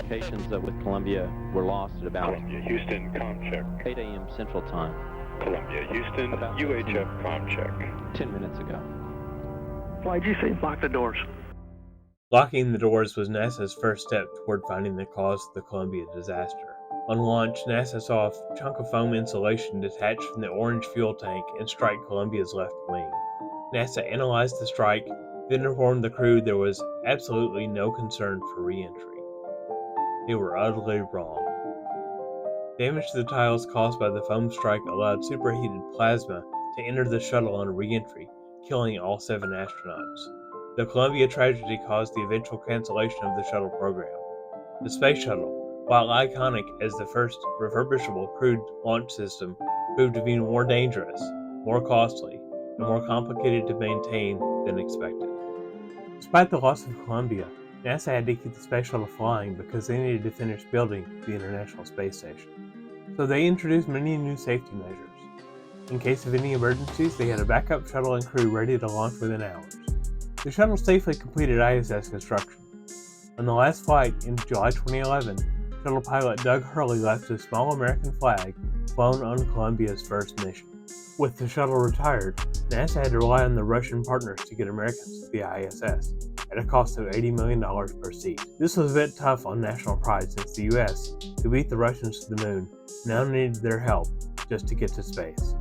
Communications with Columbia were lost at about Columbia, Houston, comm check. 8 a.m. Central Time. Columbia, Houston, About UHF comm check. 10 minutes ago. Why'd you say lock the doors? Locking the doors was NASA's first step toward finding the cause of the Columbia disaster. On launch, NASA saw a chunk of foam insulation detach from the orange fuel tank and strike Columbia's left wing. NASA analyzed the strike, then informed the crew there was absolutely no concern for re-entry. They were utterly wrong. Damage to the tiles caused by the foam strike allowed superheated plasma to enter the shuttle on re-entry, killing all 7 astronauts. The Columbia tragedy caused the eventual cancellation of the shuttle program. The Space Shuttle, while iconic as the first refurbishable crewed launch system, proved to be more dangerous, more costly, and more complicated to maintain than expected. Despite the loss of Columbia, NASA had to keep the Space Shuttle flying because they needed to finish building the International Space Station. So they introduced many new safety measures. In case of any emergencies, they had a backup shuttle and crew ready to launch within hours. The shuttle safely completed ISS construction. On the last flight in July 2011, shuttle pilot Doug Hurley left a small American flag flown on Columbia's first mission. With the shuttle retired, NASA had to rely on the Russian partners to get Americans to the ISS, at a cost of $80 million per seat. This was a bit tough on national pride since the US, who beat the Russians to the moon, now needed their help just to get to space.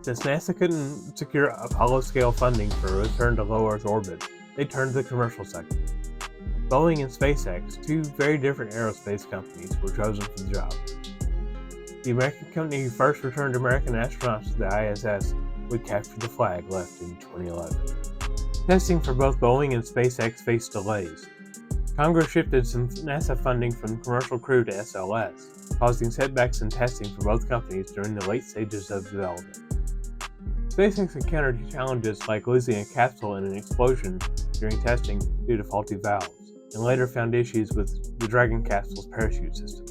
Since NASA couldn't secure Apollo-scale funding for a return to low Earth orbit, they turned to the commercial sector. Boeing and SpaceX, 2 very different aerospace companies, were chosen for the job. The American company who first returned American astronauts to the ISS would capture the flag left in 2011. Testing for both Boeing and SpaceX faced delays. Congress shifted some NASA funding from commercial crew to SLS, causing setbacks in testing for both companies during the late stages of development. SpaceX encountered challenges like losing a capsule in an explosion during testing due to faulty valves, and later found issues with the Dragon capsule's parachute system.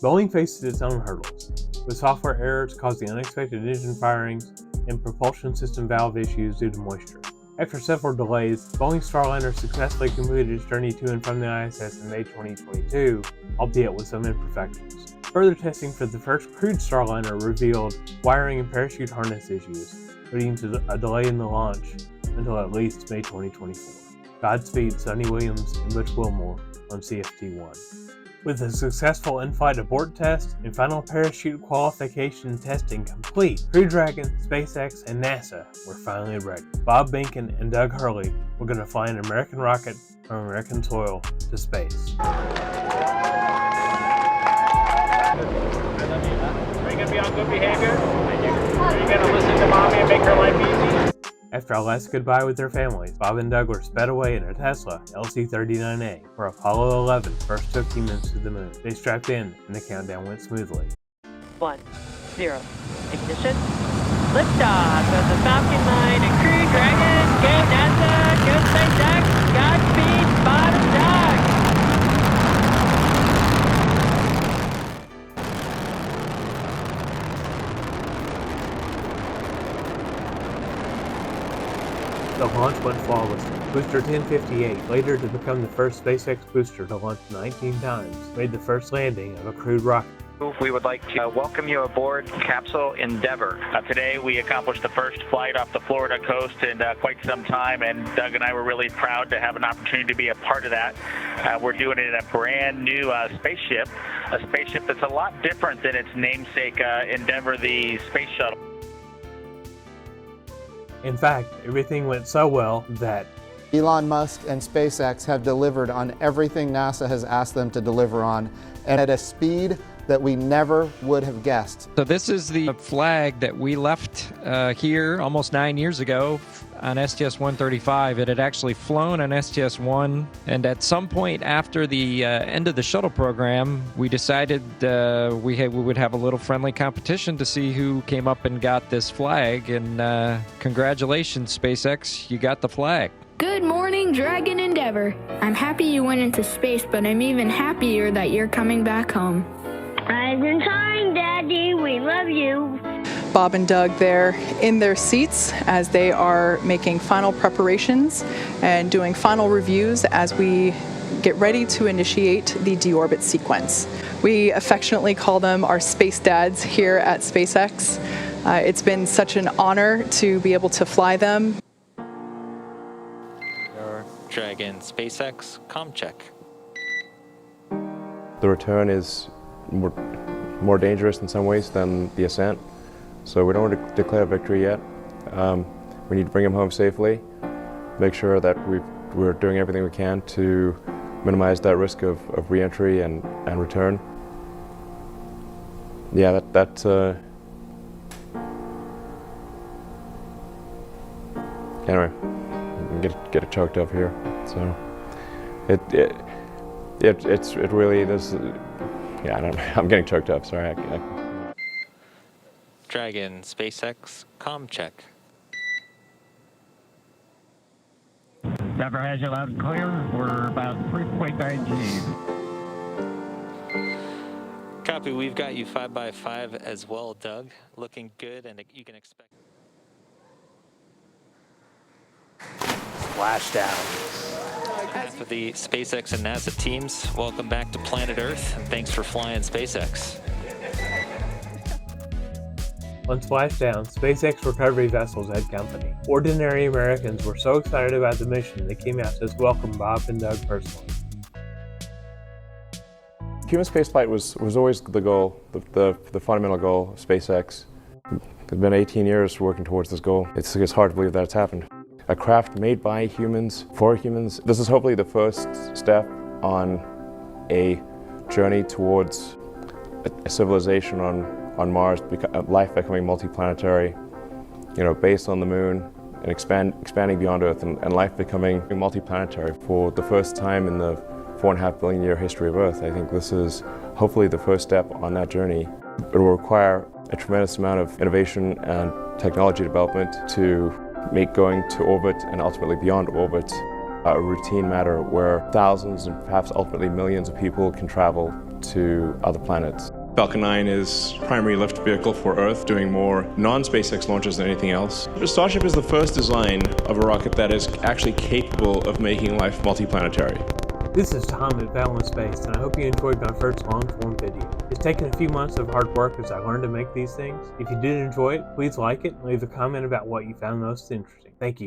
Boeing faces its own hurdles, with software errors causing unexpected engine firings and propulsion system valve issues due to moisture. After several delays, Boeing's Starliner successfully completed its journey to and from the ISS in May 2022, albeit with some imperfections. Further testing for the first crewed Starliner revealed wiring and parachute harness issues, leading to a delay in the launch until at least May 2024. Godspeed Suni and Butch on CFT-1. With a successful in-flight abort test and final parachute qualification testing complete, Crew Dragon, SpaceX, and NASA were finally ready. Bob Behnken and Doug Hurley were going to fly an American rocket from American soil to space. Are you going to be on good behavior? Are you going to listen to mommy and make her life easy? After a last goodbye with their families, Bob and Doug were sped away in a Tesla LC-39A, where Apollo 11 first took humans to the moon. They strapped in, and the countdown went smoothly. 1, 0, ignition, liftoff of the Falcon 9 and Crew Dragon. Go NASA, go SpaceX, Godspeed, bottom dog. The launch went flawlessly. Booster 1058, later to become the first SpaceX booster to launch 19 times, made the first landing of a crewed rocket. We would like to welcome you aboard Capsule Endeavour. Today we accomplished the first flight off the Florida coast in quite some time, and Doug and I were really proud to have an opportunity to be a part of that. We're doing it in a brand new spaceship, a spaceship that's a lot different than its namesake Endeavour, the Space Shuttle. In fact, everything went so well that Elon Musk and SpaceX have delivered on everything NASA has asked them to deliver on, and at a speed that we never would have guessed. So this is the flag that we left here almost 9 years ago on STS-135. It had actually flown on STS-1, and at some point after the end of the shuttle program, we decided we would have a little friendly competition to see who came up and got this flag, and congratulations, SpaceX, you got the flag. Good morning, Dragon Endeavour. I'm happy you went into space, but I'm even happier that you're coming back home. I've been trying, Daddy. We love you. Bob and Doug there in their seats as they are making final preparations and doing final reviews as we get ready to initiate the deorbit sequence. We affectionately call them our space dads here at SpaceX. It's been such an honor to be able to fly them. Dragon SpaceX comm check. The return is more dangerous in some ways than the ascent, so we don't want to declare victory yet. We need to bring him home safely, make sure that we're doing everything we can to minimize that risk of re-entry and return. Yeah, anyway, get it choked up here. So it really this. Yeah, I don't know. I'm getting choked up. Sorry. Dragon SpaceX comm check. Denver has you loud and clear. We're about 3.9 G. Copy. We've got you 5x5 as well, Doug. Looking good, and you can expect. Splashdown. On behalf of the SpaceX and NASA teams, welcome back to planet Earth, and thanks for flying SpaceX. On splashdown, SpaceX recovery vessels had company. Ordinary Americans were so excited about the mission they came out to welcome Bob and Doug personally. Human spaceflight was always the goal, the fundamental goal of SpaceX. It's been 18 years working towards this goal. It's hard to believe that it's happened. A craft made by humans, for humans. This is hopefully the first step on a journey towards a civilization on Mars, life becoming multi-planetary, based on the moon and expanding beyond Earth, and life becoming multi-planetary for the first time in the 4.5 billion year history of Earth. I think this is hopefully the first step on that journey. It will require a tremendous amount of innovation and technology development to make going to orbit and ultimately beyond orbit a routine matter where thousands and perhaps ultimately millions of people can travel to other planets. Falcon 9 is primary lift vehicle for Earth, doing more non-SpaceX launches than anything else. Starship is the first design of a rocket that is actually capable of making life multi-planetary. This is Tom at Falcon Space, and I hope you enjoyed my first long-form video. It's taken a few months of hard work as I learned to make these things. If you did enjoy it, please like it and leave a comment about what you found most interesting. Thank you.